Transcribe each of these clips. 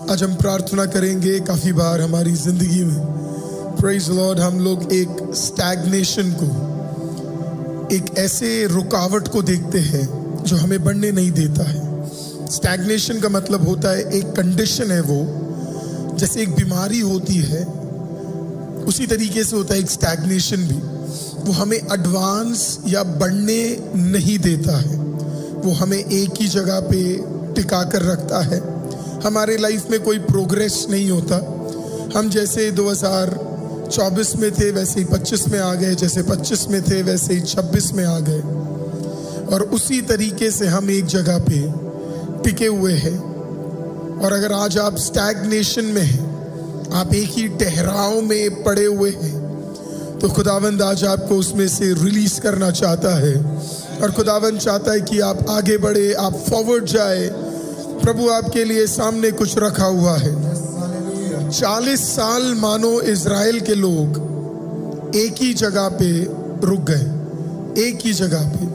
आज हम प्रार्थना करेंगे। काफ़ी बार हमारी ज़िंदगी में प्रेज़ लॉर्ड हम लोग एक स्टैग्नेशन को, एक ऐसे रुकावट को देखते हैं जो हमें बढ़ने नहीं देता है। स्टैग्नेशन का मतलब होता है एक कंडीशन है, वो जैसे एक बीमारी होती है उसी तरीके से होता है एक स्टैग्नेशन भी। वो हमें एडवांस या बढ़ने नहीं देता है, वो हमें एक ही जगह पे टिका कर रखता है। हमारे लाइफ में कोई प्रोग्रेस नहीं होता। हम जैसे 2024 में थे वैसे ही 25 में आ गए, जैसे 25 में थे वैसे ही 26 में आ गए, और उसी तरीके से हम एक जगह पे टिके हुए हैं। और अगर आज आप स्टैग्नेशन में हैं, आप एक ही ठहराव में पड़े हुए हैं, तो खुदावंद आज आपको उसमें से रिलीज करना चाहता है। और खुदावंद चाहता है कि आप आगे बढ़े, आप फॉरवर्ड जाए। प्रभु आपके लिए सामने कुछ रखा हुआ है। 40 साल मानो इज़राइल के लोग एक ही जगह पे रुक गए, एक ही जगह पे।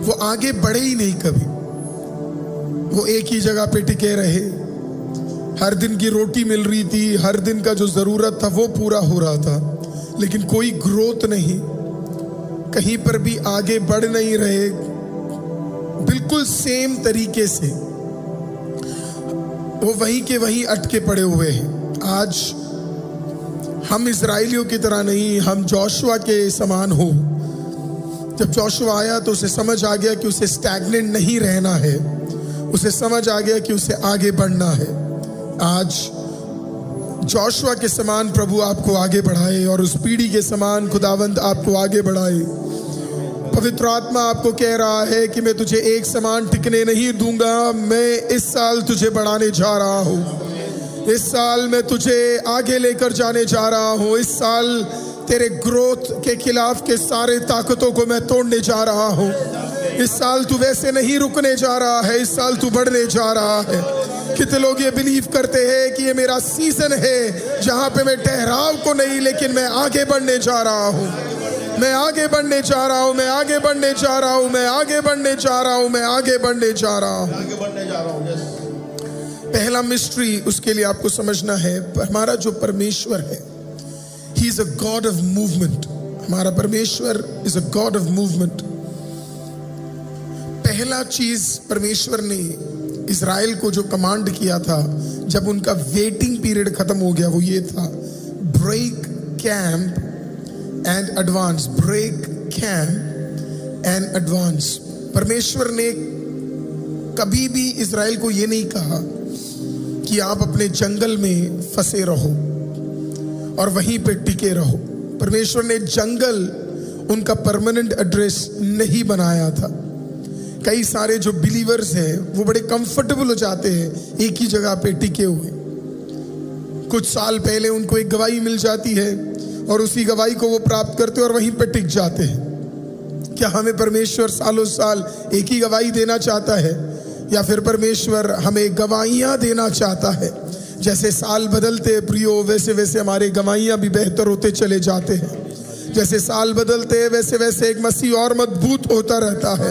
वो आगे बढ़े ही नहीं कभी, वो एक ही जगह पे टिके रहे। हर दिन की रोटी मिल रही थी, हर दिन का जो ज़रूरत था वो पूरा हो रहा था, लेकिन कोई ग्रोथ नहीं, कहीं पर भी आगे बढ़ नहीं रहे। बिल्कुल सेम तरीके से वो वहीं के वहीं अटके पड़े हुए हैं। आज हम इज़राइलियों की तरह नहीं, हम जोशुआ के समान हो। जब जोशुआ आया तो उसे समझ आ गया कि उसे स्टैग्नेंट नहीं रहना है, उसे समझ आ गया कि उसे आगे बढ़ना है। आज जोशुआ के समान प्रभु आपको आगे बढ़ाए, और उस पीढ़ी के समान खुदावंद आपको आगे बढ़ाए। पवित्र आत्मा आपको कह रहा है कि मैं तुझे एक समान टिकने नहीं दूंगा। मैं इस साल तुझे बढ़ाने जा रहा हूँ, इस साल मैं तुझे आगे लेकर जाने जा रहा हूँ। इस साल तेरे ग्रोथ के खिलाफ के सारे ताकतों को मैं तोड़ने जा रहा हूँ। इस साल तू वैसे नहीं रुकने जा रहा है, इस साल तू बढ़ने जा रहा है। कितने लोग ये बिलीव करते हैं कि ये मेरा सीजन है जहाँ पे मैं ठहराव को नहीं, लेकिन मैं आगे बढ़ने जा रहा हूँ, मैं आगे बढ़ने जा रहा हूँ, मैं आगे बढ़ने जा रहा हूँ, मैं आगे बढ़ने जा रहा हूँ, मैं आगे बढ़ने जा रहा हूँ। पहला मिस्ट्री उसके लिए आपको समझना है, हमारा जो परमेश्वर है, he is a God of movement. हमारा परमेश्वर is a God of movement. पहला चीज परमेश्वर ने इज़राइल को जो कमांड किया था जब उनका वेटिंग पीरियड खत्म हो गया, वो ये था, break camp and advance, break camp and advance. परमेश्वर ने कभी भी इज़राइल को ये नहीं कहा कि आप अपने जंगल में फंसे रहो और वहीं पे टिके रहो। परमेश्वर ने जंगल उनका परमानेंट एड्रेस नहीं बनाया था। कई सारे जो बिलीवर्स हैं वो बड़े कंफर्टेबल हो जाते हैं एक ही जगह पे टिके हुए। कुछ साल पहले उनको एक गवाही मिल जाती है और उसी गवाही को वो प्राप्त करते हैं और वहीं पे टिक जाते हैं। क्या हमें परमेश्वर सालों साल एक ही गवाही देना चाहता है, या फिर परमेश्वर हमें गवाहियां देना चाहता है? जैसे साल बदलते प्रियो, वैसे वैसे हमारे गवाहियां भी बेहतर होते चले जाते हैं। जैसे साल बदलते हैं वैसे वैसे एक मसीह और मजबूत होता रहता है।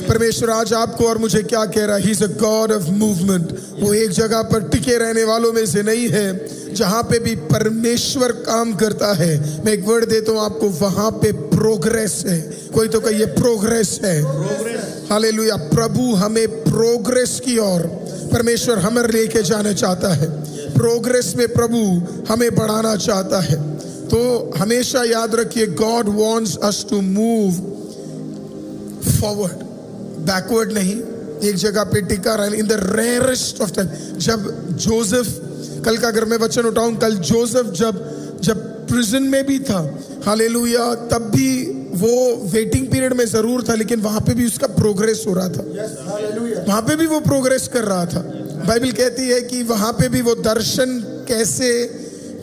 परमेश्वर आज आपको और मुझे क्या कह रहा है? He is a God of movement. वो एक जगह पर टिके रहने वालों में से नहीं है। जहां पे भी परमेश्वर काम करता है, मैं एक वर्ड देता हूं आपको, वहां पे प्रोग्रेस है। कोई तो कहिए प्रोग्रेस है। हालेलुया। प्रभु हमें प्रोग्रेस की ओर परमेश्वर हमें लेके जाना चाहता है। प्रोग्रेस में प्रभु हमें बढ़ाना चाहता है। तो हमेशा याद रखिए, God wants us to move forward, backward नहीं। एक जगह पे टिका रहे। In the rarest of time, जब जोसेफ, कल का अगर मैं वचन उठाऊं, कल जोसेफ जब प्रिजन में भी था, हालेलुया, तब भी वो वेटिंग पीरियड में जरूर था, लेकिन वहां पे भी उसका प्रोग्रेस हो रहा था। वहां पे भी वो प्रोग्रेस कर रहा था। बाइबल कहती है कि वहां पे भी वो दर्शन कैसे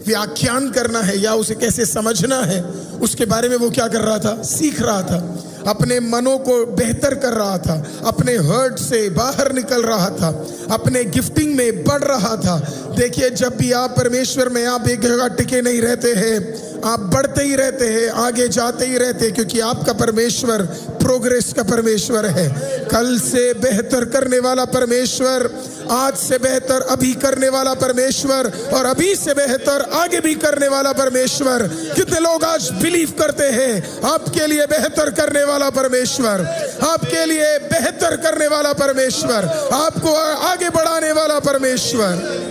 व्याख्यान करना है या उसे कैसे समझना है, उसके बारे में वो क्या कर रहा था? सीख रहा था। अपने मनों को बेहतर कर रहा था, अपने हर्ट से बाहर निकल रहा था, अपने गिफ्टिंग में बढ़ रहा था। देखिए, जब भी आप परमेश्वर में, आप एक जगह टिके नहीं रहते हैं। आप बढ़ते ही रहते हैं, आगे जाते ही रहते हैं, क्योंकि आपका परमेश्वर प्रोग्रेस का परमेश्वर है। कल से बेहतर करने वाला परमेश्वर, आज से बेहतर अभी करने वाला परमेश्वर, और अभी से बेहतर आगे भी करने वाला परमेश्वर। कितने लोग आज बिलीव करते हैं आपके लिए बेहतर करने वाला परमेश्वर, आपके लिए बेहतर करने वाला परमेश्वर, आपको आगे बढ़ाने वाला परमेश्वर।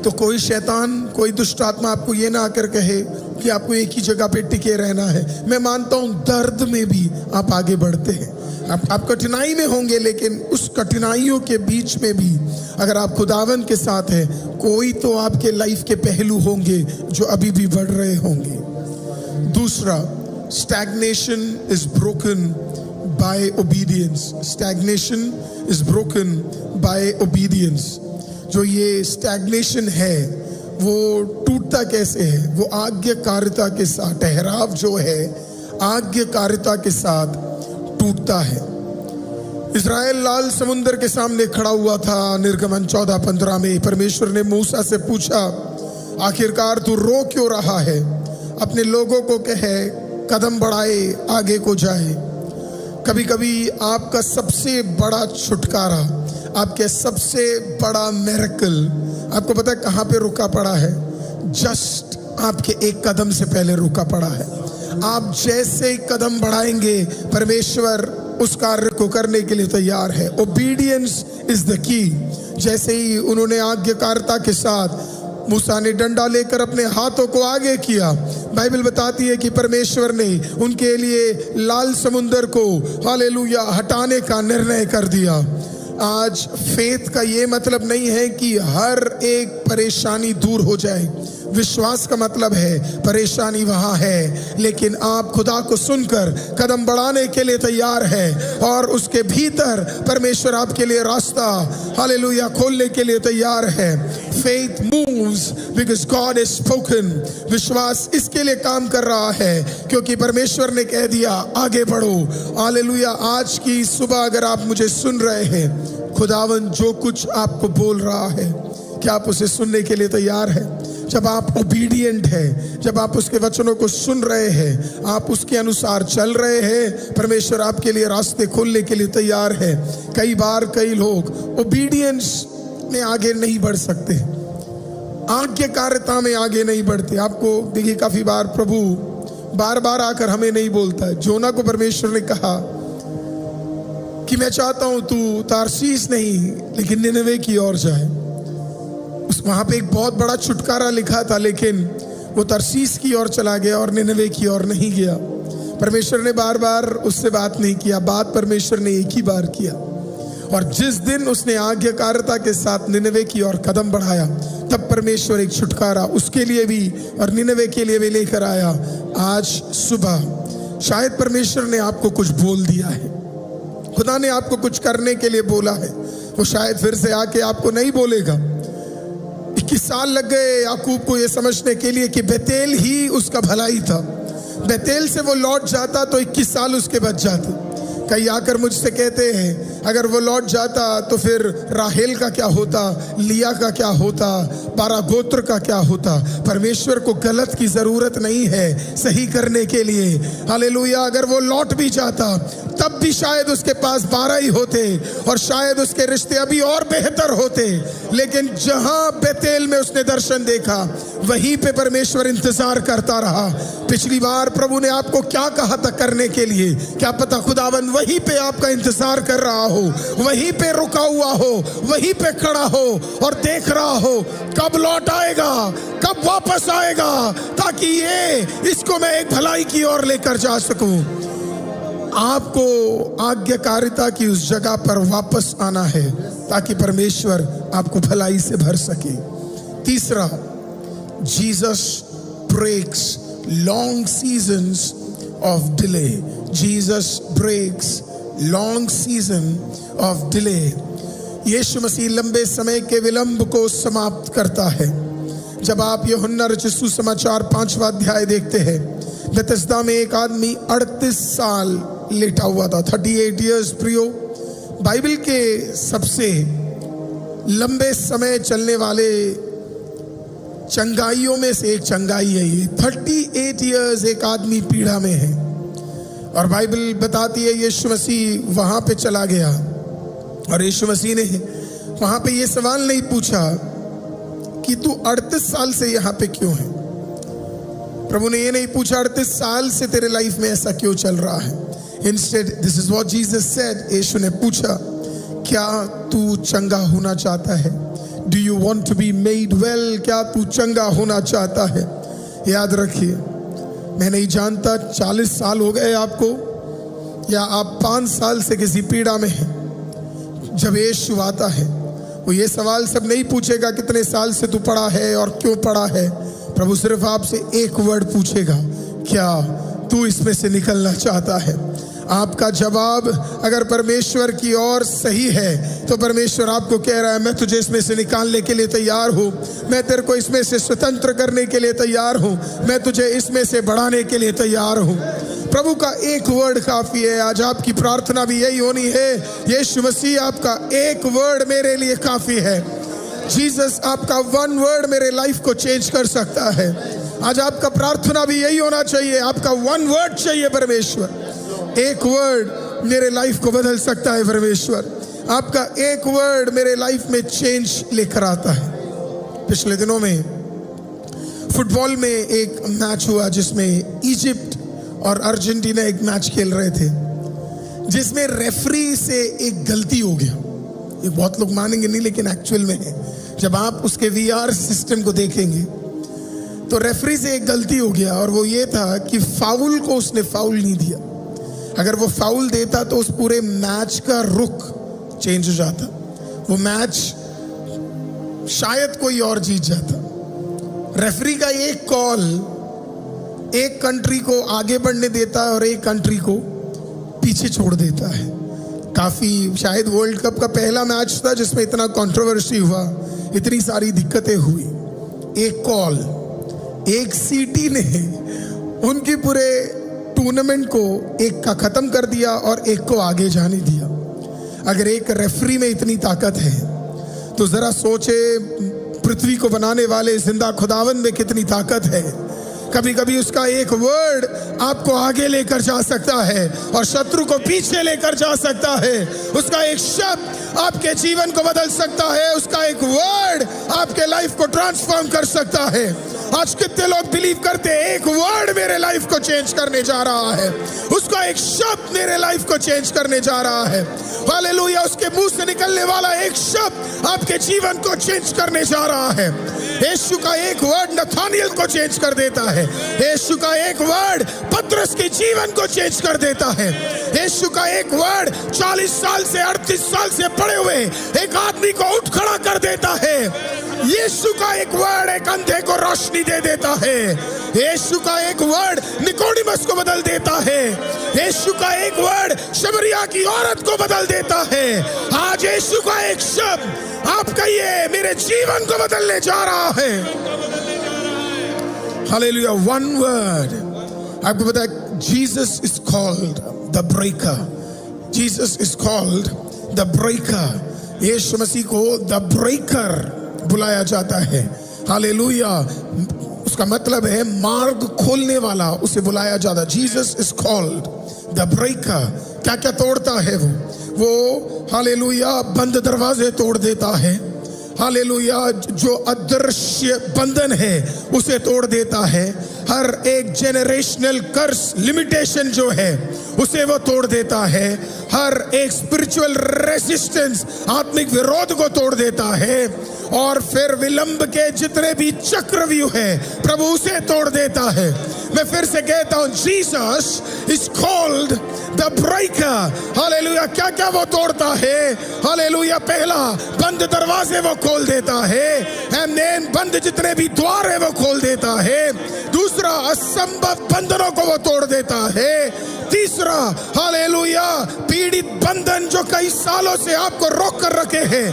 तो कोई शैतान, कोई दुष्ट आत्मा आपको ये ना आकर कहे कि आपको एक ही जगह पे टिके रहना है। मैं मानता हूं दर्द में भी आप आगे बढ़ते हैं। आप कठिनाई में होंगे, लेकिन उस कठिनाइयों के बीच में भी अगर आप खुदावन के साथ हैं, कोई तो आपके लाइफ के पहलू होंगे जो अभी भी बढ़ रहे होंगे। दूसरा, stagnation is broken by obedience. Stagnation is broken by obedience. जो ये स्टैग्नेशन है वो टूटता कैसे है? वो आज्ञाकारिता के साथ, ठहराव जो है आज्ञाकारिता के साथ टूटता है। इस्राएल लाल समुंदर के सामने खड़ा हुआ था। निर्गमन 14:15 में परमेश्वर ने मूसा से पूछा, आखिरकार तू रो क्यों रहा है? अपने लोगों को कहे कदम बढ़ाए, आगे को जाए। कभी कभी आपका सबसे बड़ा छुटकारा, आपके सबसे बड़ा मिरेकल, आपको पता है कहाँ पे रुका पड़ा है? जस्ट आपके एक कदम से पहले रुका पड़ा है। आप जैसे ही कदम बढ़ाएंगे, परमेश्वर उस कार्य को करने के लिए तैयार है। Obedience is the key. जैसे ही उन्होंने आज्ञाकारिता के साथ, मूसा ने डंडा लेकर अपने हाथों को आगे किया, बाइबल बताती है कि परमेश्वर ने उनके लिए लाल समुंदर को हालेलुया हटाने का निर्णय कर दिया। आज फेथ का ये मतलब नहीं है कि हर एक परेशानी दूर हो जाए। विश्वास का मतलब है परेशानी वहां है, लेकिन आप खुदा को सुनकर कदम बढ़ाने के लिए तैयार है, और उसके भीतर परमेश्वर आपके लिए रास्ता हालेलुया खोलने के लिए तैयार है। Faith moves because God has spoken. विश्वास इसके लिए काम कर रहा है क्योंकि परमेश्वर ने कह दिया आगे बढ़ो। हालेलुया। आज की सुबह अगर आप मुझे सुन रहे हैं, खुदावन जो कुछ आपको बोल रहा है, क्या आप उसे सुनने के लिए तैयार है? जब आप ओबीडिएंट है, जब आप उसके वचनों को सुन रहे हैं, आप उसके अनुसार चल रहे हैं, परमेश्वर आपके लिए रास्ते खोलने के लिए तैयार है। कई बार कई लोग ओबीडियंस में आगे नहीं बढ़ सकते, आज्ञाकारिता में आगे नहीं बढ़ते। आपको देखिए काफी बार प्रभु बार बार आकर हमें नहीं बोलता है। जोना को परमेश्वर ने कहा कि मैं चाहता हूं तू तारसीस नहीं लेकिन निनवे की ओर जाए। वहां पे एक बहुत बड़ा छुटकारा लिखा था, लेकिन वो तरसीस की ओर चला गया और निनवे की ओर नहीं गया। परमेश्वर ने बार बार उससे बात नहीं किया, बात परमेश्वर ने एक ही बार किया। और जिस दिन उसने आज्ञाकारिता के साथ निनवे की ओर कदम बढ़ाया, तब परमेश्वर एक छुटकारा उसके लिए भी और निनवे के लिए भी लेकर आया। आज सुबह शायद परमेश्वर ने आपको कुछ बोल दिया है, खुदा ने आपको कुछ करने के लिए बोला है। वो शायद फिर से आके आपको नहीं बोलेगा। 21 साल लग गए याकूब को ये समझने के लिए कि बेतेल ही उसका भलाई था। बेतेल से वो लौट जाता तो 21 साल उसके बच जाते। कई आकर मुझसे कहते हैं अगर वो लौट जाता तो फिर राहेल का क्या होता, लिया का क्या होता, 12 गोत्र का क्या होता। परमेश्वर को गलत की जरूरत नहीं है सही करने के लिए। हालेलुया। अगर वो लौट भी जाता तब भी शायद उसके पास 12 ही होते और शायद उसके रिश्ते अभी और बेहतर होते। लेकिन जहां बेतेल में उसने दर्शन देखा, वहीं पे परमेश्वर इंतजार करता रहा। पिछली बार प्रभु ने आपको क्या कहा था करने के लिए, क्या पता खुदावन वहीं पे आपका इंतजार कर रहा हो, वहीं पे रुका हुआ हो, वहीं पे खड़ा हो और देख रहा हो कब लौट आएगा, कब वापस आएगा, ताकि इसको मैं एक भलाई की ओर लेकर जा सकूं। आपको आज्ञाकारिता की उस जगह पर वापस आना है ताकि परमेश्वर आपको भलाई से भर सके। तीसरा, Jesus breaks long seasons of delay. Jesus breaks long season of delay. यीशु मसीह लंबे समय के विलंब को समाप्त करता है। जब आप यूहन्ना रचित सुसमाचार 5वां अध्याय देखते हैं, बेथेस्दा में एक आदमी 38 साल लेटा हुआ था, 38 इयर्स। प्रियो, बाइबल के सबसे लंबे समय चलने वाले चंगाइयों में से एक चंगाई है ये। 38 इयर्स एक आदमी पीड़ा में है, और बाइबल बताती है यीशु मसीह वहां पे चला गया, और यीशु मसीह ने वहां पे ये सवाल नहीं पूछा कि तू 38 साल से यहाँ पे क्यों है। प्रभु ने ये नहीं पूछा 38 साल से तेरे लाइफ में ऐसा क्यों चल रहा है। Instead this is what Jesus said, यीशु ने पूछा क्या तू चंगा होना चाहता है? Do you want to be made well? क्या तू चंगा होना चाहता है? याद रखिए, मैं नहीं जानता 40 साल हो गए आपको, या आप 5 साल से किसी पीड़ा में हैं। जब यीशु आता है वो ये सवाल सब नहीं पूछेगा कितने साल से तू पड़ा है और क्यों पड़ा है। प्रभु सिर्फ आपसे एक वर्ड पूछेगा, क्या तू इसमें से निकलना चाहता है? आपका जवाब अगर परमेश्वर की ओर सही है तो परमेश्वर आपको कह रहा है मैं तुझे इसमें से निकालने के लिए तैयार हूँ, मैं तेरे को इसमें से स्वतंत्र करने के लिए तैयार हूँ, मैं तुझे इसमें से बढ़ाने के लिए तैयार हूँ। प्रभु का एक वर्ड काफी है। आज आपकी प्रार्थना भी यही होनी है, यीशु मसीह आपका एक वर्ड मेरे लिए काफी है। जीसस आपका 1 वर्ड मेरे लाइफ को चेंज कर सकता है। आज आपका प्रार्थना भी यही होना चाहिए, आपका 1 वर्ड चाहिए परमेश्वर। एक वर्ड मेरे लाइफ को बदल सकता है परमेश्वर। आपका एक वर्ड मेरे लाइफ में चेंज लेकर आता है। पिछले दिनों में फुटबॉल में एक मैच हुआ जिसमें इजिप्ट और अर्जेंटीना एक मैच खेल रहे थे, जिसमें रेफरी से एक गलती हो गया। ये बहुत लोग मानेंगे नहीं, लेकिन एक्चुअल में है। जब आप उसके VR सिस्टम को देखेंगे तो रेफरी से एक गलती हो गया, और वो ये था कि फाउल को उसने फाउल नहीं दिया। अगर वो फाउल देता तो उस पूरे मैच का रुख चेंज हो जाता, वो मैच शायद कोई और जीत जाता। रेफरी का एक कॉल एक कंट्री को आगे बढ़ने देता है और एक कंट्री को पीछे छोड़ देता है। काफी शायद वर्ल्ड कप का पहला मैच था जिसमें इतना कंट्रोवर्सी हुआ, इतनी सारी दिक्कतें हुई। एक कॉल, एक सीटी ने उनकी पूरे टूर्नामेंट को एक का खत्म कर दिया और एक को आगे जाने दिया। अगर एक रेफरी में इतनी ताकत है तो जरा सोचे पृथ्वी को बनाने वाले जिंदा खुदावंद में कितनी ताकत है। कभी कभी उसका एक वर्ड आपको आगे लेकर जा सकता है और शत्रु को पीछे लेकर जा सकता है। उसका एक शब्द आपके जीवन को बदल सकता है। उसका एक वर्ड आपके लाइफ को ट्रांसफॉर्म कर सकता है। आज कितने लोग बिलीव करते हैं एक वर्ड मेरे लाइफ को चेंज करने जा रहा है, उसका एक शब्द मेरे लाइफ को चेंज करने जा रहा है। हालेलुया, उसके मुंह से निकलने वाला एक शब्द आपके जीवन को चेंज करने जा रहा है। यीशु का एक वर्ड नथानियल को चेंज कर देता है। यीशु का एक वर्ड पतरस के जीवन को चेंज कर देता है। यीशु का एक वर्ड 40 साल से 38 साल से पड़े हुए एक आदमी को उठ खड़ा कर देता है। यीशु का एक वर्ड एक अंधे को रोशनी दे देता है। यीशु का एक वर्ड निकोडिमस को बदल देता है। यीशु का एक वर्ड शमरिया की औरत को बदल देता है। आज यीशु का एक शब्द आपका ये मेरे जीवन को बदलने जा रहा है। Hallelujah, 1 word. आपको पता है Jesus is called the breaker. Jesus is called the breaker. यीशु मसीह को द ब्रेकर बुलाया जाता है। हालेलुया, उसका मतलब है मार्ग खोलने वाला, उसे बुलाया जाता है। Jesus is called the breaker. क्या क्या तोड़ता है वो हालेलुया बंद दरवाजे तोड़ देता है। हालेलुया, जो अदृश्य बंधन है उसे तोड़ देता है। हर एक जेनरेशनल कर्स लिमिटेशन जो है उसे वो तोड़ देता है। हर एक स्पिरिचुअल रेजिस्टेंस आत्मिक विरोध को तोड़ देता है। और फिर विलंब के जितने भी चक्रव्यूह है प्रभु उसे तोड़ देता है। मैं फिर से कहता हूं, Jesus is called the breaker. Hallelujah, क्या क्या वो तोड़ता है? हालेलुया, पहला बंद दरवाजे वो खोल देता है। आमीन, बंद जितने भी द्वार है वो खोल देता है। दूसरा, असंभव बंधनों को वो तोड़ देता है। तीसरा, हालेलुया, पीड़ित बंधन जो कई सालों से आपको रोक कर रखे हैं,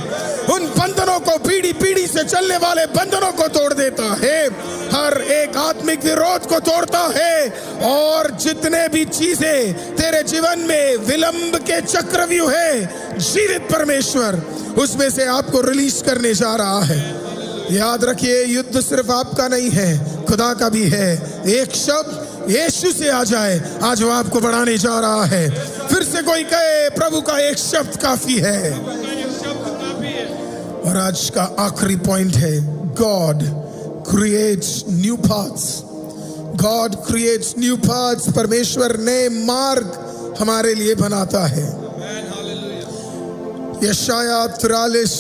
उन बंधनों को, पीढ़ी पीढ़ी से चलने वाले बंधनों को तोड़ देता है। हर एक आत्मिक विरोध को तोड़ता है। और जितने भी चीजें तेरे जीवन में विलंब के चक्रव्यूह है, जीवित परमेश्वर उसमें से आपको रिलीज करने जा रहा है। याद रखिए, युद्ध सिर्फ आपका नहीं है, खुदा का भी है। एक शब्द यीशु से आ जाए, आज वो आपको बढ़ाने जा रहा है। फिर से कोई कहे, प्रभु का एक शब्द काफी है। और आज का आखिरी पॉइंट है, God creates new paths. God creates new paths. परमेश्वर नए मार्ग हमारे लिए बनाता है। यशाया 43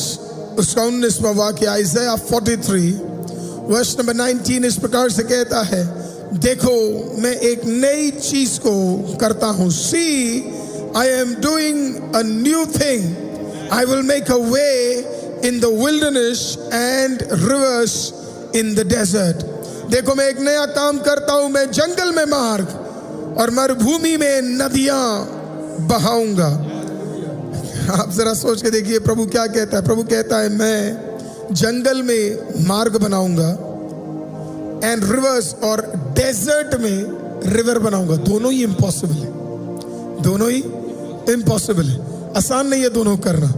उसका 19वां वाक्य, आइज़ाया 43 वर्स नंबर 19 इस प्रकार से कहता है, देखो मैं एक नई चीज को करता हूं। See I am doing a new thing, I will make a way in the wilderness and rivers in the desert. देखो मैं एक नया काम करता हूं, मैं जंगल में मार्ग और मरुभूमि में नदियां बहाऊंगा। आप जरा सोच के देखिए प्रभु क्या कहता है। प्रभु कहता है मैं जंगल में मार्ग बनाऊंगा एंड रिवर्स, और डेजर्ट में रिवर बनाऊंगा। दोनों ही इम्पॉसिबल है, दोनों ही इम्पॉसिबल है। आसान नहीं है दोनों करना,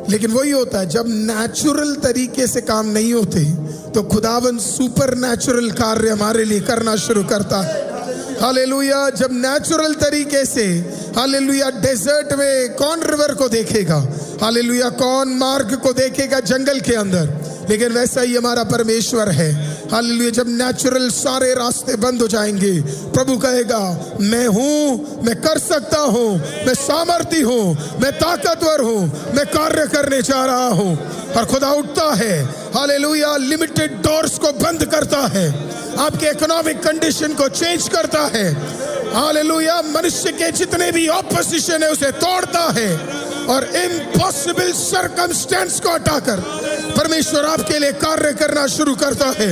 लेकिन वही होता है जब नेचुरल तरीके से काम नहीं होते तो खुदावन सुपर नेचुरल कार्य हमारे लिए करना शुरू करता है। हालेलुया। जब नेचुरल तरीके से, हालेलुया, डेजर्ट में कौन रिवर को देखेगा, हालेलुया, कौन मार्ग को देखेगा जंगल के अंदर, लेकिन वैसा ही हमारा परमेश्वर है। हालेलुया। जब नेचुरल सारे रास्ते बंद हो जाएंगे, प्रभु कहेगा मैं हूं, मैं कर सकता हूं, मैं सामर्थी हूं, मैं ताकतवर हूं, मैं कार्य करने जा रहा हूं। और खुदा उठता है, हालेलुया, लिमिटेड डोर्स को बंद करता है, आपके इकोनॉमिक कंडीशन को चेंज करता है। हालेलुया। मनुष्य के जितने भी ऑपोजिशन है उसे तोड़ता है और इम्पॉसिबल सर्कमस्टेंस को हटाकर परमेश्वर आपके लिए कार्य करना शुरू करता है।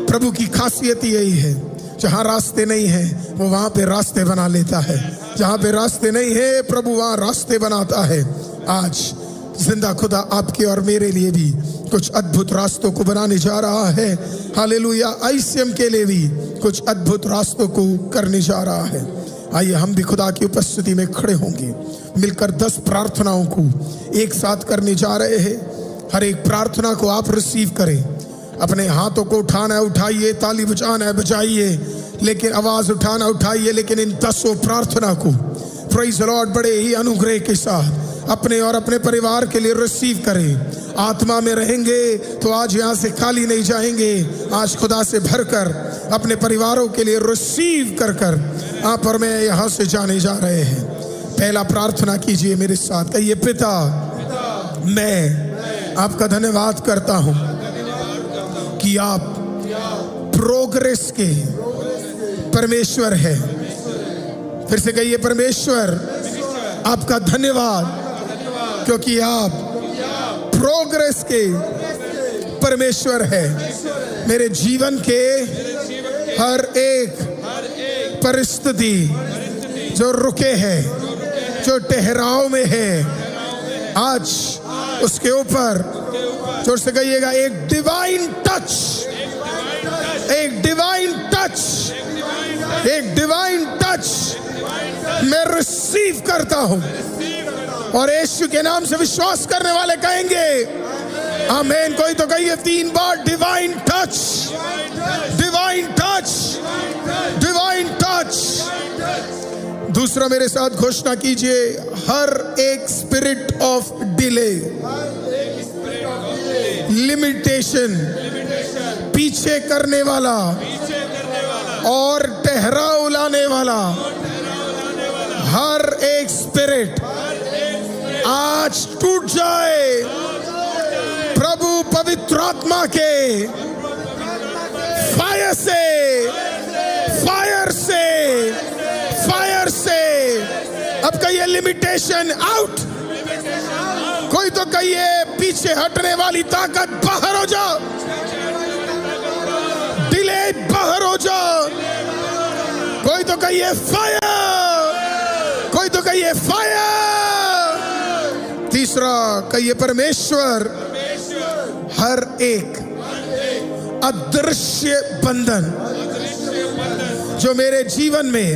प्रभु की खासियत यही है, जहां रास्ते नहीं है वो वहां पे रास्ते बना लेता है। जहां पे रास्ते नहीं है प्रभु वहां रास्ते बनाता है। आज जिंदा खुदा आपके और मेरे लिए भी कुछ अद्भुत रास्तों को बनाने जा रहा है। हालेलुया। आईसीएम के लिए भी कुछ अद्भुत रास्तों को करने जा रहा है। आइए हम भी खुदा की उपस्थिति में खड़े होंगे, मिलकर 10 प्रार्थनाओं को एक साथ करने जा रहे हैं। हर एक प्रार्थना को आप रिसीव करें। अपने हाथों को उठाना है उठाइए, ताली बजाना है बजाइए, लेकिन आवाज उठाना उठाइए, लेकिन इन 10 प्रार्थना को प्रेज़ द लॉर्ड बड़े ही अनुग्रह के साथ अपने और अपने परिवार के लिए रिसीव करें। आत्मा में रहेंगे तो आज यहाँ से खाली नहीं जाएंगे। आज खुदा से भरकर अपने परिवारों के लिए रिसीव कर आप और मैं यहाँ से जाने जा रहे हैं। पहला प्रार्थना कीजिए मेरे साथ, कहिए, पिता मैं आपका धन्यवाद करता हूँ कि आप प्रोग्रेस के परमेश्वर है। फिर से कहिए, परमेश्वर आपका धन्यवाद क्योंकि आप प्रोग्रेस के परमेश्वर है। मेरे जीवन के हर एक परिस्थिति जो रुके है, जो ठहराव में है, आज उसके ऊपर जोर से कहिएगा, एक डिवाइन टच, एक डिवाइन टच, एक डिवाइन टच मैं रिसीव करता हूं। और यीशु के नाम से विश्वास करने वाले कहेंगे आमीन। कोई तो कहिए 3 बार, divine touch, divine touch, divine touch. दूसरा मेरे साथ घोषणा कीजिए, हर एक स्पिरिट ऑफ डिले, लिमिटेशन, पीछे करने वाला और ठहराव लाने वाला हर एक स्पिरिट आज टूट जाए प्रभु पवित्र आत्मा के फायर से, फायर से, फायर से। अब कहिए लिमिटेशन आउट। कोई तो कहिए पीछे हटने वाली ताकत बाहर हो जा, डिले बाहर हो जा। कोई तो कहिए फायर, कोई तो कहिए फायर। तीसरा कहिए परमेश्वर हर एक अदृश्य बंधन जो मेरे जीवन में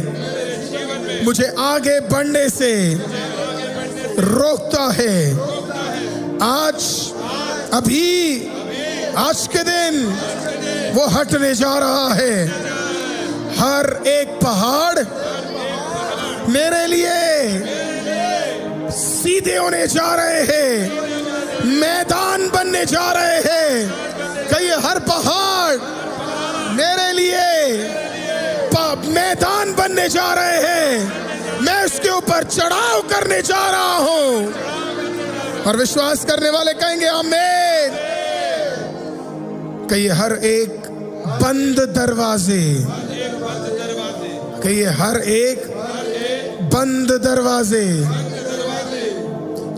मुझे आगे बढ़ने से रोकता है, आज अभी आज के दिन वो हटने जा रहा है। हर एक पहाड़ मेरे लिए सीधे होने जा रहे हैं, मैदान बनने जा रहे हैं। कहिए हर पहाड़ मेरे लिए मैदान बनने जा रहे हैं। मैं उसके ऊपर चढ़ाव करने जा रहा हूं। और विश्वास करने वाले कहेंगे आमीन। कहिए हर एक बंद दरवाजे, कहिए हर एक बंद दरवाजे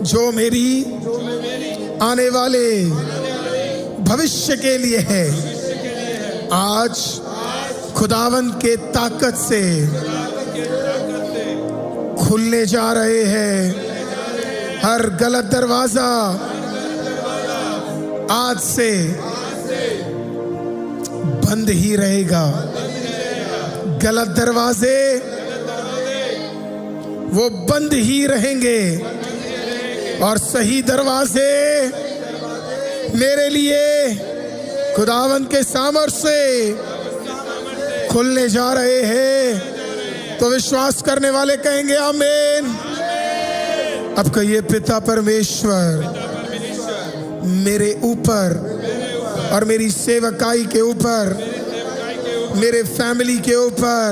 जो मेरी आने वाले भविष्य के लिए है, आज खुदावंद के ताकत से खुलने जा रहे हैं। हर गलत दरवाजा आज से बंद ही रहेगा। गलत दरवाजे वो बंद ही रहेंगे और सही दरवाजे मेरे लिए खुदावंद के सामर्थ्य से खुलने जा रहे हैं। तो विश्वास करने वाले कहेंगे आमीन। अब कहिए पिता परमेश्वर मेरे ऊपर और मेरी सेवकाई के ऊपर, मेरे फैमिली के ऊपर,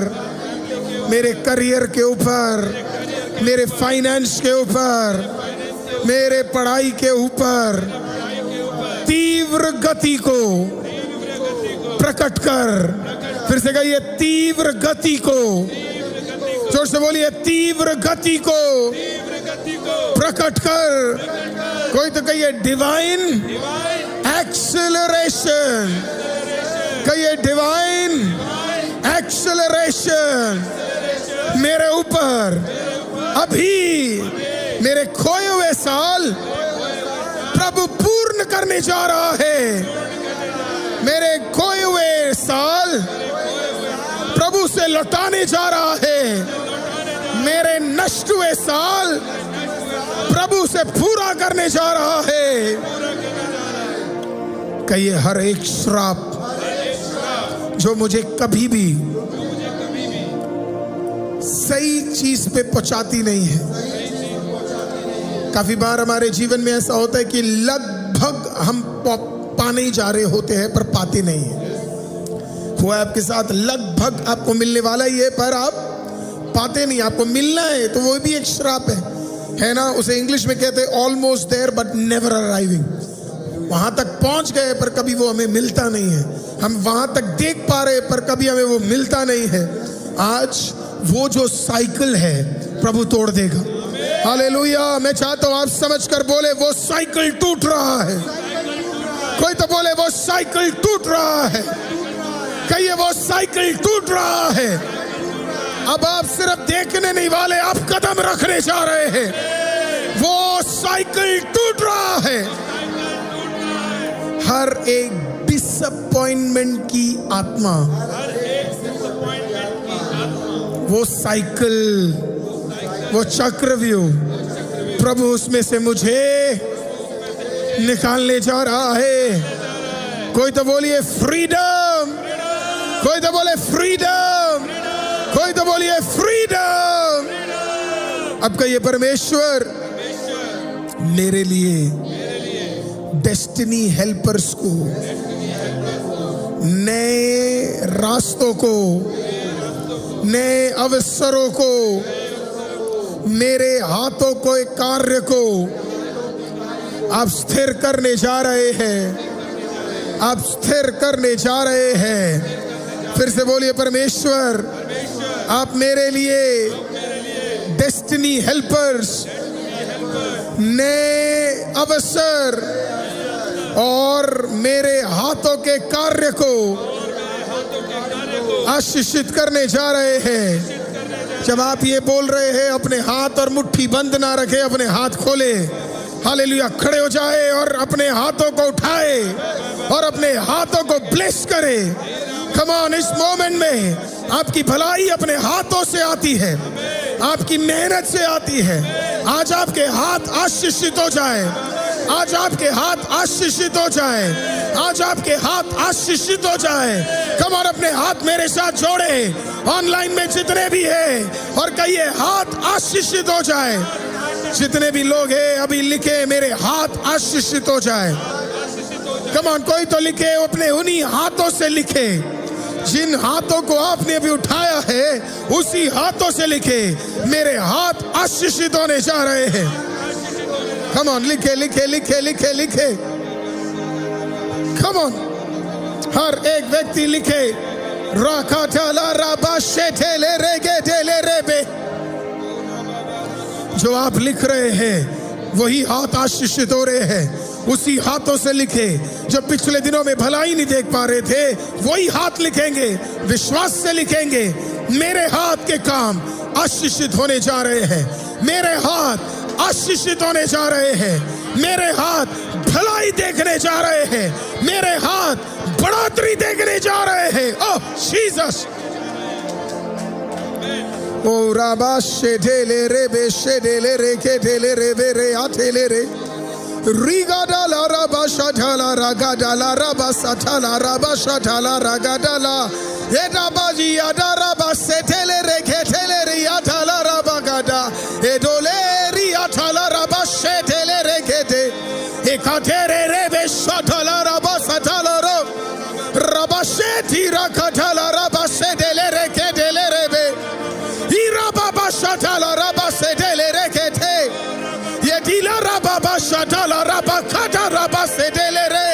मेरे करियर के ऊपर, मेरे फाइनेंस के ऊपर, मेरे पढ़ाई के ऊपर तीव्र गति को प्रकट कर। फिर से कहिए तीव्र गति को, जोर से बोलिए तीव्र गति को प्रकट कर। कोई तो कहिए डिवाइन एक्सेलरेशन, कहिए डिवाइन एक्सेलरेशन मेरे ऊपर अभी मेरे खोए हुए साल प्रभु पूर्ण करने जा रहा है। मेरे खोए हुए साल प्रभु से लौटाने जा रहा है। मेरे नष्ट हुए साल प्रभु से पूरा करने जा रहा है। कहिए हर एक श्राप जो मुझे कभी भी सही चीज पे पहुंचाती नहीं है। काफी बार हमारे जीवन में ऐसा होता है कि लगभग हम पाने ही जा रहे होते हैं पर पाते नहीं है। हुआ आपके साथ, लगभग आपको मिलने वाला ही है पर आप पाते नहीं। आपको मिलना है तो वो भी एक श्राप है ना। उसे इंग्लिश में कहते हैं almost there but never arriving. वहां तक पहुंच गए पर कभी वो हमें मिलता नहीं है। हम वहां तक देख पा रहे पर कभी हमें वो मिलता नहीं है। आज वो जो साइकिल है प्रभु तोड़ देगा। हालेलुया। मैं चाहता हूं आप समझ कर बोले वो साइकिल टूट रहा है। कोई तो बोले वो साइकिल टूट रहा है। कहिए वो साइकिल टूट रहा है। अब आप सिर्फ देखने नहीं वाले, आप कदम रखने जा रहे हैं। वो साइकिल टूट रहा है। हर एक डिसअपॉइंटमेंट की आत्मा, वो साइकिल, वो चक्रव्यूह प्रभु उसमें से मुझे निकालने जा रहा है। कोई तो बोलिए फ्रीडम, कोई तो बोले फ्रीडम, कोई तो बोलिए फ्रीडम। अब कहिए परमेश्वर मेरे लिए डेस्टिनी हेल्पर्स को, नए रास्तों को, नए अवसरों को, मेरे हाथों को, एक कार्य को आप स्थिर करने जा रहे हैं। आप स्थिर करने जा रहे हैं। फिर से बोलिए परमेश्वर आप मेरे लिए डेस्टिनी हेल्पर्स, नए अवसर और मेरे हाथों के कार्य को आशीषित करने जा रहे हैं। जब आप ये बोल रहे हैं अपने हाथ और मुट्ठी बंद ना रखे, अपने हाथ खोले, हालेलुया, खड़े हो जाए और अपने हाथों को उठाए और अपने हाथों को ब्लेस करे। कम ऑन, इस मोमेंट में आपकी भलाई अपने हाथों से आती है, आपकी मेहनत से आती है। आज आपके हाथ आशीषित हो जाए, आज आपके हाथ आशीषित हो जाए, आज आपके हाथ आशीषित हो जाए। कम और अपने हाथ मेरे साथ जोड़े, ऑनलाइन में जितने भी हैं, और कहिए हाथ आशीषित हो जाए। जितने भी लोग हैं अभी लिखे, मेरे हाथ आशीषित हो जाए। कम ऑन, कोई तो लिखे, अपने उन्हीं हाथों से लिखे, जिन हाथों को आपने अभी उठाया है उसी हाथों से लिखे, मेरे हाथ आशीषित होने जा रहे हैं। कम ऑन, लिखे लिखे लिखे लिखे लिखे। कम ऑन, हर एक व्यक्ति लिखे। राखा ठाला राबा शेठेले रेगे ढेले रेबे। जो आप लिख रहे हैं वही हाथ आशीषित हो रहे हैं। उसी हाथों से लिखे। जो पिछले दिनों में भलाई नहीं देख पा रहे थे वही हाथ लिखेंगे, विश्वास से लिखेंगे। मेरे हाथ के काम आशीषित होने जा रहे हैं, मेरे हाथ आशीषित होने जा रहे हैं, मेरे हाथ भलाई देखने जा रहे हैं, मेरे हाथ बढ़ोतरी देखने जा रहे हैं। ओह जीसस। ओ राबा शेढेले रे बे शेढेले रे के ढेले रे बे रे आठेले रे रीगा डाला राबा शाढाला रागा डाला राबा साठाला राबा शाढाला रागा डाला ये राबा जी आडा राबा सेठेले रे घेठेले रे आठाला राबा गाडा ए डोले री आठाला राबा शेठेले रे घेठे ए काठेरे रे बे शाढाला राबा साठाला रो राबा शेठी राखाठाला राबा सेठेले रे घेठेले रे बे हीरा बाबा शाढाला राबा सेठेले रे घेठे ये डीला राबा शाढाला राबा खाटा राबा सेठेले रे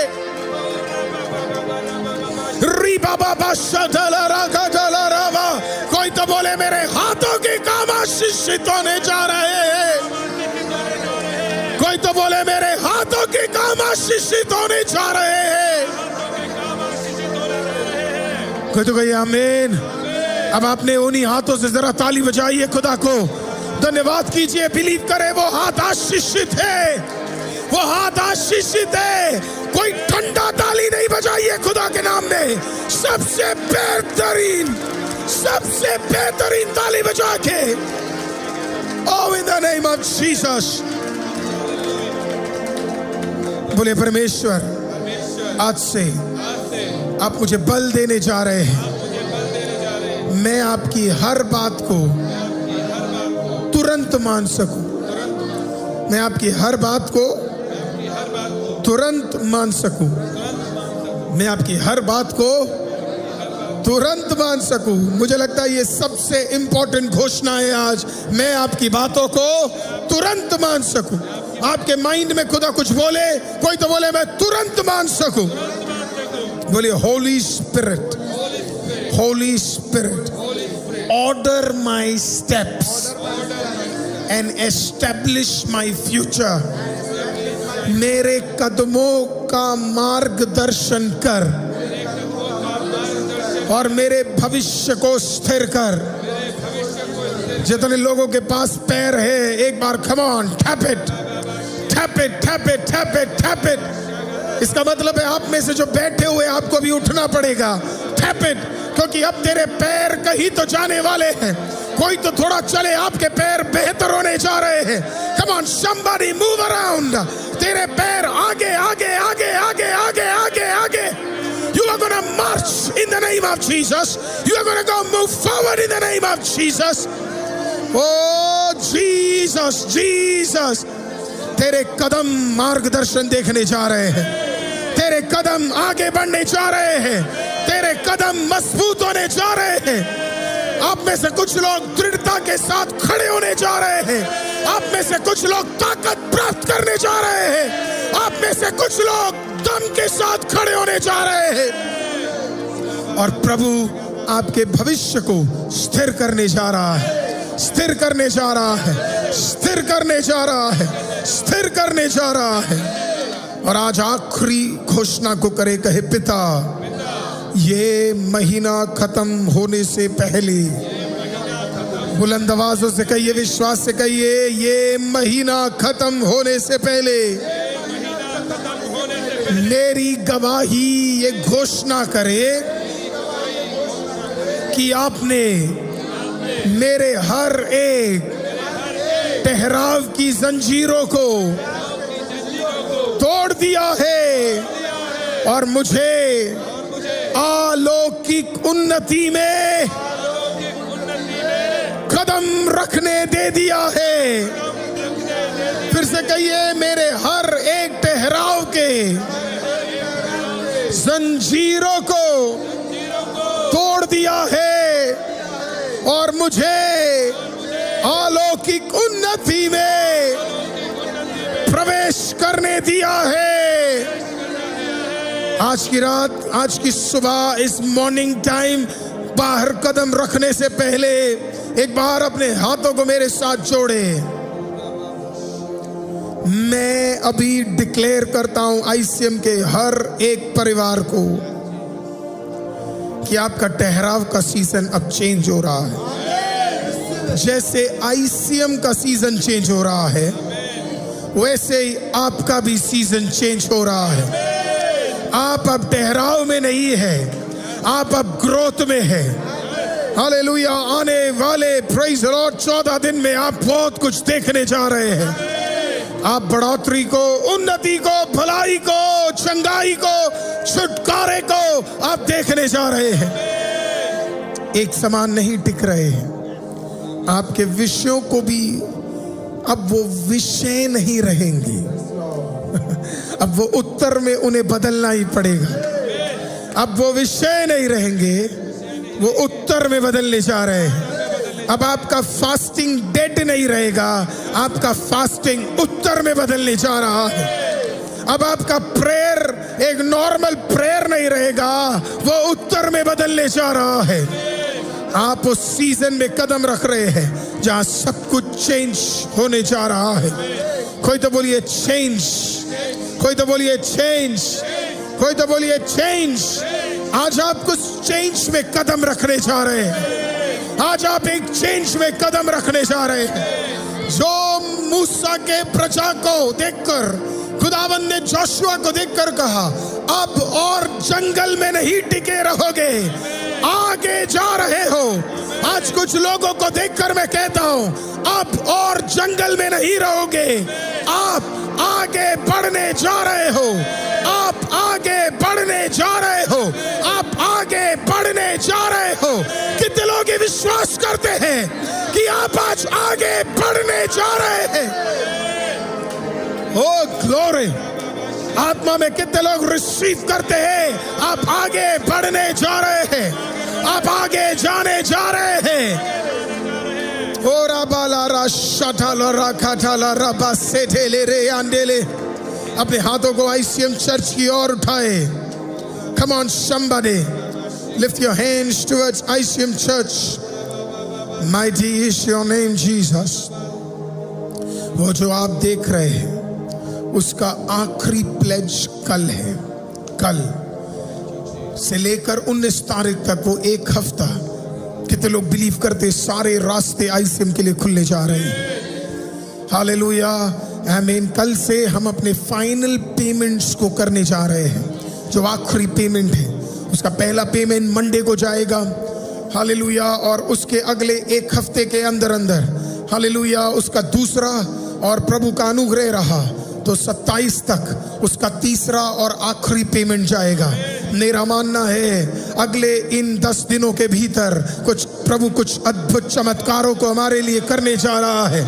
री बाबा शाढाला रागा डाला राबा। कोई तो बोले मेरे हाथों के काम आशीषित होने जा रहे हैं। कोई तो बोले मेरे हाथों के काम आशीषित होने जा रहे हैं। कोई तो कहिए आमीन। अब आपने उन्हीं हाथों से जरा ताली बजाइए, खुदा को धन्यवाद कीजिए, बिलीव करें वो हाथ आशीषित है, वो हाथ आशीषित है। कोई ठंडा ताली नहीं बजाइए खुदा के नाम में, सबसे बेहतरीन ताली बजा के। Oh, in the name of Jesus। बोले परमेश्वर आज से आप मुझे बल देने जा रहे हैं। मैं आपकी हर बात को तुरंत मान सकूं, मैं आपकी हर बात को तुरंत मान सकूं, मैं आपकी हर बात को तुरंत मान सकूं। मुझे लगता है ये सबसे इंपॉर्टेंट घोषणा है आज। मैं आपकी बातों को तुरंत मान सकूं। आपके माइंड में खुदा कुछ बोले, कोई तो बोले मैं तुरंत मान सकूं। बोलिए Holi spirit, Holi spirit, order my steps and establish my future. मेरे कदमों का मार्गदर्शन कर और मेरे भविष्य को स्थिर कर। जितने लोगों के पास पैर है एक बार come on tap it, tap it, tap it, tap it, tap it. इसका मतलब है आप में से जो बैठे हुए आपको भी उठना पड़ेगा। टैप इट, क्योंकि अब तेरे पैर कहीं तो जाने वाले हैं। कोई तो थोड़ा चले, आपके पैर बेहतर होने जा रहे हैं। Come on somebody move around. तेरे पैर आगे आगे आगे आगे आगे आगे आगे। You are going to march in the name of Jesus. You are going to go move forward in the name of Jesus. Oh Jesus, Jesus. तेरे कदम मार्गदर्शन देखने जा रहे हैं, तेरे कदम आगे बढ़ने जा रहे हैं, तेरे कदम मजबूत होने जा रहे हैं। आप में से कुछ लोग दृढ़ता के साथ खड़े होने जा रहे हैं। आप में से कुछ लोग ताकत प्राप्त करने जा रहे हैं। आप में से कुछ लोग दम के साथ खड़े होने जा रहे हैं। और प्रभु आपके भविष्य को स्थिर करने जा रहा है, स्थिर करने जा रहा है, स्थिर करने जा रहा है, स्थिर करने जा रहा है। और आज आखिरी घोषणा को करे, कहे पिता ये महीना खत्म होने से पहले, बुलंद आवाजों से कहिए, विश्वास से कहिए, ये महीना खत्म होने से पहले मेरी गवाही ये घोषणा करे कि आपने मेरे हर एक ठहराव की जंजीरों को तोड़ दिया है और मुझे अलौकिक उन्नति में कदम रखने दे दिया है। फिर से कहिए, मेरे हर एक ठहराव के जंजीरों को तोड़ दिया है और मुझे अलौकिक उन्नति में प्रवेश करने दिया है। आज की रात, आज की सुबह, इस मॉर्निंग टाइम बाहर कदम रखने से पहले एक बार अपने हाथों को मेरे साथ जोड़े। मैं अभी डिक्लेयर करता हूं आईसीएम के हर एक परिवार को कि आपका ठहराव का सीजन अब चेंज हो रहा है। जैसे आईसीएम का सीजन चेंज हो रहा है, वैसे ही आपका भी सीजन चेंज हो रहा है। आप अब ठहराव में नहीं है, आप अब ग्रोथ में है। हालेलुया। आने वाले प्रेज़ द लॉर्ड 14 दिन में आप बहुत कुछ देखने जा रहे हैं। आप बढ़ोतरी को, उन्नति को, भलाई को, चंगाई को, छुटकारे को आप देखने जा रहे हैं। एक समान नहीं टिक रहे हैं। आपके विषयों को भी अब वो विषय नहीं रहेंगे, अब वो उत्तर में उन्हें बदलना ही पड़ेगा। अब वो विषय नहीं रहेंगे, वो उत्तर में बदलने जा रहे हैं। अब आपका फास्टिंग डेड नहीं रहेगा, आपका फास्टिंग उत्तर में बदलने जा रहा है। अब आपका प्रेयर एक नॉर्मल प्रेयर नहीं रहेगा, वो उत्तर में बदलने जा रहा है। आप उस सीजन में कदम रख रहे हैं जहां सब कुछ चेंज होने जा रहा है। कोई तो बोलिए चेंज, कोई तो बोलिए चेंज, कोई तो बोलिए चेंज। आज आप कुछ चेंज में कदम रखने जा रहे हैं। आज आप एक चेंज में कदम रखने जा रहे हैं। जो मूसा के प्रजा को देखकर खुदावंद ने जोशुआ को देखकर कहा, अब और जंगल में नहीं टिके रहोगे, आगे जा रहे हो। आज कुछ लोगों को देखकर मैं कहता हूं, अब और जंगल में नहीं रहोगे, आप आगे बढ़ने जा रहे हो। आप आगे बढ़ने जा रहे हो, आप आगे बढ़ने जा रहे हो। कितने लोग ये विश्वास करते हैं कि आप आज आगे बढ़ने जा रहे हैं? ओ ग्लोरी। आत्मा में कितने लोग रिसीव करते हैं? आप आगे बढ़ने जा रहे हैं, आप आगे जाने जा रहे हैं। ओरा बाला राशाठाला राखाठाला रबा सेठेले रे आंडेले। अपने हाथों को आईसीएम चर्च की ओर उठाए। Come on somebody, lift your hands towards ICM Church. Mighty is your name Jesus. वो जो आप देख रहे हैं उसका आखिरी प्लेज कल है। कल से लेकर 19 तारीख तक वो एक हफ्ता, कितने लोग बिलीव करते सारे रास्ते आईसीएम के लिए खुलने जा रहे हैं। हालेलुया, आमीन। कल से हम अपने फाइनल पेमेंट्स को करने जा रहे हैं। जो आखिरी पेमेंट है उसका पहला पेमेंट मंडे को जाएगा। हालेलुया। और उसके अगले एक हफ्ते के अंदर अंदर, हालेलुया, उसका दूसरा, और प्रभु का अनुग्रह रहा तो 27 तक उसका तीसरा और आखिरी पेमेंट जाएगा। मेरा मानना है अगले इन 10 दिनों के भीतर प्रभु कुछ अद्भुत चमत्कारों को हमारे लिए करने जा रहा है।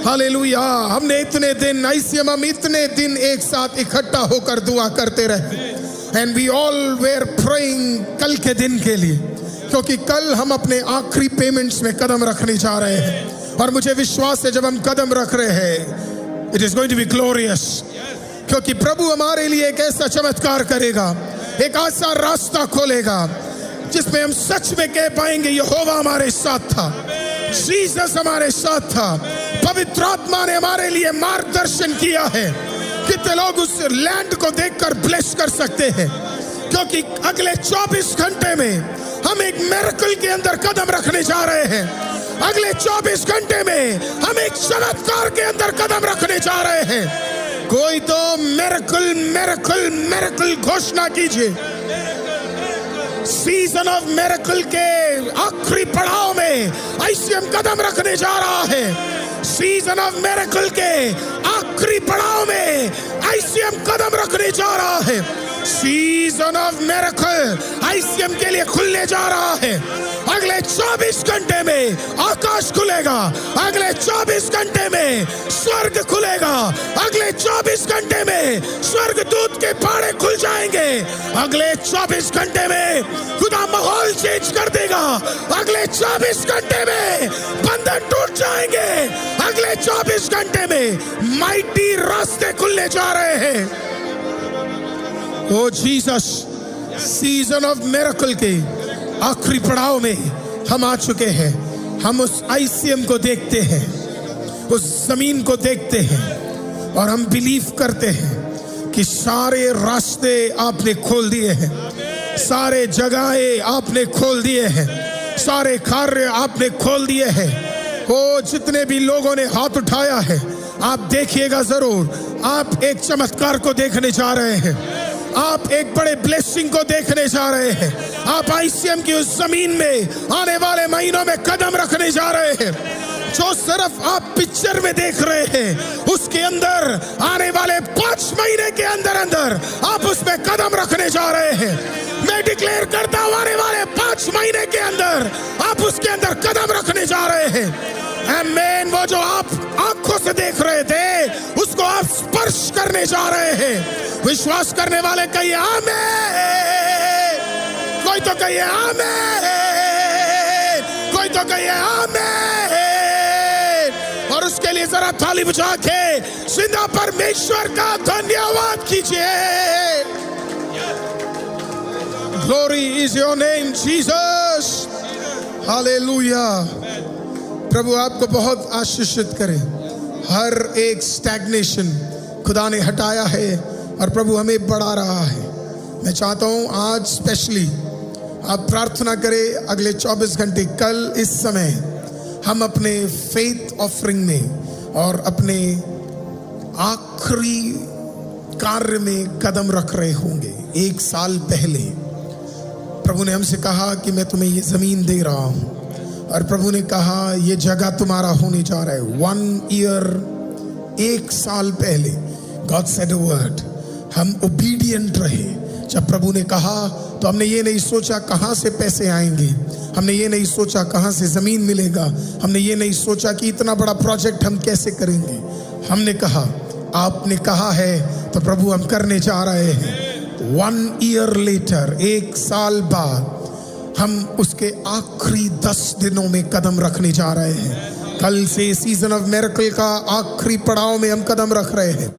हालेलुया। हमने इतने दिन आईसीएम, हम इतने दिन एक साथ इकट्ठा होकर दुआ करते रहे, and we all were praying कल के दिन के लिए, क्योंकि कल हम अपने आखिरी पेमेंट्स में कदम रखने जा रहे हैं। और मुझे विश्वास है जब हम कदम रख रहे हैं, it is going to be glorious, क्योंकि प्रभु हमारे लिए एक ऐसा चमत्कार करेगा, एक ऐसा रास्ता खोलेगा जिसमें हम सच में कह पाएंगे यहोवा हमारे साथ था, जीसस हमारे साथ था, पवित्र आत्मा ने हमारे लिए मार्गदर्शन किया है। कितने लोग उस लैंड को देखकर ब्लेस कर सकते हैं, क्योंकि अगले 24 घंटे में हम एक मिरेकल के अंदर कदम रखने जा रहे हैं। अगले 24 घंटे में हम एक चमत्कार के अंदर कदम रखने जा रहे हैं। कोई तो मिरेकल मिरेकल मिरेकल घोषणा कीजिए। सीजन ऑफ मिरेकल के आखिरी पड़ाव में आईसीएम कदम रखने जा रहा है। सीजन ऑफ मिरेकल के आखिरी पड़ाव में आईसीएम कदम रखने जा रहा है। सीजन ऑफ मिरेकल आईसीएम के लिए खुलने जा रहा है। अगले 24 घंटे में आकाश खुलेगा, अगले 24 घंटे में स्वर्ग खुलेगा, अगले 24 घंटे में स्वर्ग दूत के पाड़े खुल जाएंगे, अगले 24 घंटे में खुदा माहौल चेंज कर देगा, अगले 24 घंटे में बंधन टूट जाएंगे, अगले 24 घंटे में माइटी रास्ते खुलने जा रहे हैं। ओ जीसस, सीजन ऑफ मिरेकल के आखिरी पड़ाव में हम आ चुके हैं। हम उस आईसीएम को देखते हैं, उस जमीन को देखते हैं और हम बिलीव करते हैं कि सारे रास्ते आपने खोल दिए हैं, सारे जगहें आपने खोल दिए हैं, सारे कार्य आपने खोल दिए हैं। ओ जितने भी लोगों ने हाथ उठाया है, आप देखिएगा जरूर, आप एक चमत्कार को देखने जा रहे हैं, आप एक बड़े ब्लेसिंग को देखने जा रहे हैं। आप आईसीएम की उस जमीन में आने वाले महीनों में कदम रखने जा रहे हैं। जो सिर्फ आप पिक्चर में देख रहे हैं, उसके अंदर आने वाले 5 महीने के अंदर अंदर आप उसमें कदम रखने जा रहे हैं। मैं डिक्लेयर करता हूं, आने वाले 5 महीने के अंदर आप उसके अंदर कदम रखने जा रहे हैं। आमीन। वो जो आप आंखों से देख रहे थे, उसको आप स्पर्श करने जा रहे हैं। विश्वास करने वाले कहिए आमीन, कोई तो कहिए आमीन, कोई तो कहिए आमीन। और उसके लिए जरा थाली बजा के जिंदा परमेश्वर का धन्यवाद कीजिए। Glory is your name Jesus, hallelujah. प्रभु आपको बहुत आशीषित करे। हर एक स्टैग्नेशन खुदा ने हटाया है और प्रभु हमें बढ़ा रहा है। मैं चाहता हूं आज स्पेशली आप प्रार्थना करें। अगले 24 घंटे कल इस समय हम अपने फेथ ऑफरिंग में और अपने आखिरी कार्य में कदम रख रहे होंगे। 1 साल पहले प्रभु ने हमसे कहा कि मैं तुम्हें ये जमीन दे रहा हूं, और प्रभु ने कहा ये जगह तुम्हारा होने जा रहा है। 1 ईयर, 1 साल पहले गॉड सेड अ वर्ड। हम ओबीडियंट रहे। जब प्रभु ने कहा तो हमने ये नहीं सोचा कहाँ से पैसे आएंगे, हमने ये नहीं सोचा कहाँ से जमीन मिलेगा, हमने ये नहीं सोचा कि इतना बड़ा प्रोजेक्ट हम कैसे करेंगे। हमने कहा आपने कहा है तो प्रभु हम करने जा रहे हैं। 1 ईयर लेटर, 1 साल बाद हम उसके आखिरी 10 दिनों में कदम रखने जा रहे हैं। कल से सीजन ऑफ मिरेकल का आखिरी पड़ाव में हम कदम रख रहे हैं।